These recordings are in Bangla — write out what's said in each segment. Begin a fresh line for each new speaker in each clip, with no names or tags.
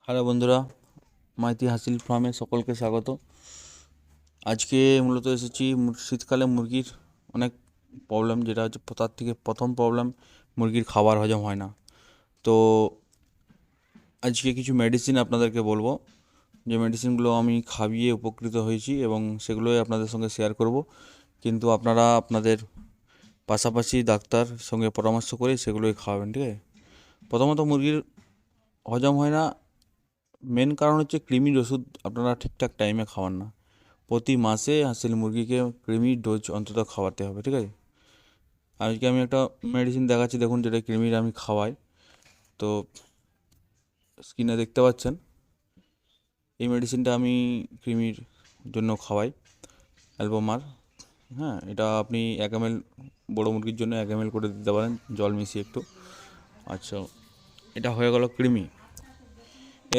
হ্যালো বন্ধুরা, মাইতি হাসিল ফার্মে সকলকে স্বাগত। আজকে মূলত এসেছি শীতকালে মুরগির অনেক প্রবলেম, যেটা হচ্ছে তার থেকে প্রথম প্রবলেম মুরগির খাবার হজম হয় না। তো আজকে কিছু মেডিসিন আপনাদেরকে বলবো, যে মেডিসিনগুলো আমি খাইয়ে উপকৃত হয়েছি এবং সেগুলোই আপনাদের সঙ্গে শেয়ার করব। কিন্তু আপনারা আপনাদের পাশাপাশি ডাক্তার সঙ্গে পরামর্শ করে সেগুলোই খাওয়াবেন, ঠিক আছে? প্রথমত মুরগির হজম হয় না, মেন কারণ হচ্ছে কৃমির ওষুধ আপনারা ঠিকঠাক টাইমে খাওয়ান না। প্রতি মাসে হাঁসের মুরগিকে কৃমির ডোজ অন্তত খাওয়াতে হবে, ঠিক আছে? আজকে আমি একটা মেডিসিন দেখাচ্ছি, দেখুন, যেটা কৃমির আমি খাওয়াই। তো স্ক্রিনে দেখতে পাচ্ছেন, এই মেডিসিনটা আমি কৃমির জন্য খাওয়াই, অ্যালবোমার। হ্যাঁ, এটা আপনি 1 ml, বড়ো মুরগির জন্য 1 ml করে দিতে পারেন, জল মিশিয়ে একটু। আচ্ছা, এটা হয়ে গেল কৃমি।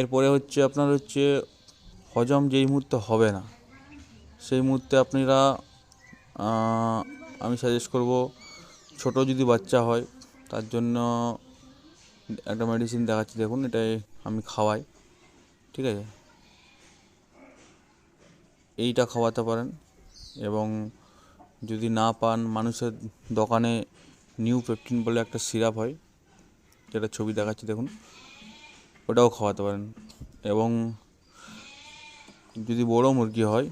এরপরে হচ্ছে আপনার হজম যেই মুহূর্তে হবে না, সেই মুহূর্তে আপনারা আমি সাজেস্ট করব, ছোট যদি বাচ্চা হয় তার জন্য একটা মেডিসিন দেখাচ্ছি, দেখুন, এটাই আমি খাওয়াই, ঠিক আছে? এইটা খাওয়াতে পারেন। এবং যদি না পান, মানুষের দোকানে নিউ পেপটিন বলে একটা সিরাপ হয়, যেটা ছবি দেখাচ্ছি, দেখুন, ওটাও খাওয়াতে পারেন। এবং যদি বড় মুরগি হয়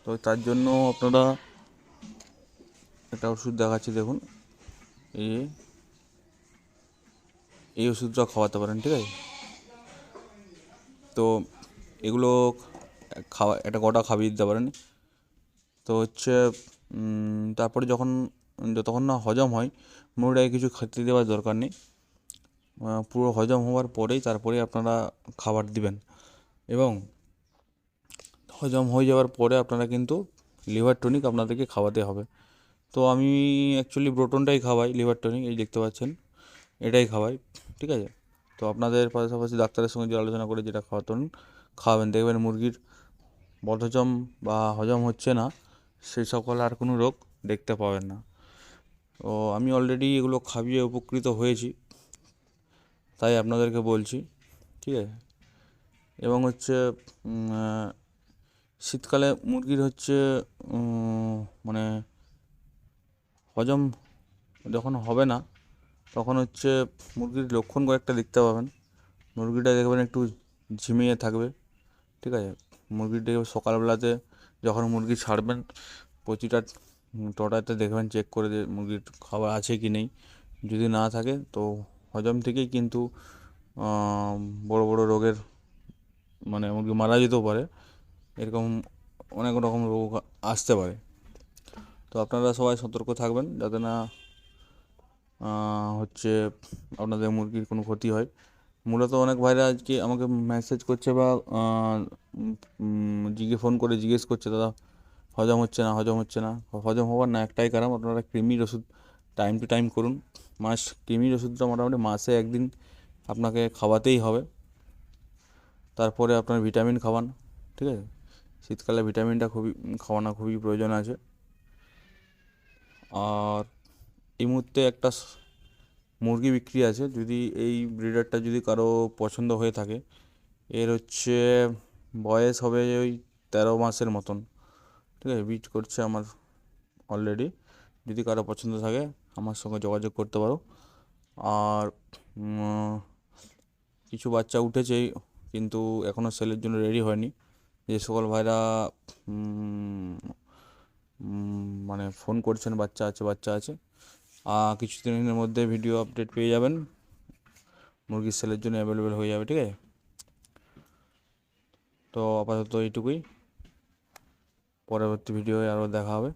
তো তার জন্য আপনারা একটা ওষুধ দেখাচ্ছি, দেখুন, এই এই ওষুধটা খাওয়াতে পারেন, ঠিক আছে? তো এগুলো একটা গোটা খাইয়ে দিতে পারেন। তো তারপরে যতক্ষণ না হজম হয়, মুরগিটাকে কিছু খেতে দেওয়ার দরকার নেই। পুরো হজম হওয়ার পরেই তারপরে আপনারা খাবার দিবেন। এবং হজম হয়ে যাওয়ার পরে আপনারা কিন্তু লিভার টনিক আপনাদেরকে খাওয়াতে হবে। তো আমি অ্যাকচুয়ালি ব্রোটনটাই খাওয়াই, লিভার টনিক, এই দেখতে পাচ্ছেন, এটাই খাওয়াই, ঠিক আছে? তো আপনাদের পাশাপাশি ডাক্তারের সঙ্গে যে আলোচনা করে যেটা খাওয়াবেন, দেখবেন মুরগির বদহজম বা হজম হচ্ছে না, সেই সকল আর কোনো রোগ দেখতে পাবেন না। তো আমি অলরেডি এগুলো খাইয়ে উপকৃত হয়েছি, তাই আপনাদেরকে বলছি, ঠিক আছে? এবং শীতকালে মুরগির মানে হজম যখন হবে না, তখন মুরগির লক্ষণ কয়েকটা দেখতে পাবেন। মুরগিটা দেখবেন একটু ঝিমিয়ে থাকবে, ঠিক আছে? মুরগিটাকে সকালবেলাতে যখন মুরগি ছাড়বেন, প্রতিটা টটাতে দেখবেন, চেক করে যে মুরগির খাবার আছে কি নেই। যদি না থাকে তো হজম থেকেই কিন্তু বড় বড় রোগের, মানে মুরগি মারা যেতেও পারে, এরকম অনেক রকম রোগ আসতে পারে। তো আপনারা সবাই সতর্ক থাকবেন, যাতে না হচ্ছে আপনাদের মুরগির কোনো ক্ষতি হয়। মূলত অনেক ভাইরা আজকে আমাকে মেসেজ করছে বা ফোন করে জিজ্ঞেস করছে, দাদা হজম হচ্ছে না, হজম হচ্ছে না। হজম হওয়ার না একটাই কারণ, আপনারা কৃমির ওষুধ টাইম টু টাইম করুন। কৃমির ওষুধটা মোটামুটি মাসে একদিন আপনাকে খাওয়াতেই হবে। তারপরে আপনার ভিটামিন খাওয়ান, ঠিক আছে? শীতকালে ভিটামিনটা খাওয়ানো খুবই প্রয়োজন আছে। আর এই মুহূর্তে একটা মুরগি বিক্রি আছে, যদি এই ব্রিডারটা যদি কারো পছন্দ হয়ে থাকে, এর বয়স হবে ওই 13 মাসের মতন, ঠিক আছে? বিট করছে আমার অলরেডি। যদি কারো পছন্দ থাকে আমার সঙ্গে যোগাযোগ করতে পারো। আর কিছু বাচ্চা উঠেছে, কিন্তু এখনও সেলের জন্য রেডি হয়নি। যে সকল ভাইরা মানে ফোন করছেন, বাচ্চা আছে, বাচ্চা আছে, কিছুদিনের মধ্যে ভিডিও আপডেট পেয়ে যাবেন, মুরগির সেলের জন্য অ্যাভেলেবেল হয়ে যাবে, ঠিক আছে? তো আপাতত এইটুকুই, পরবর্তী ভিডিওয়ে আরও দেখা হবে।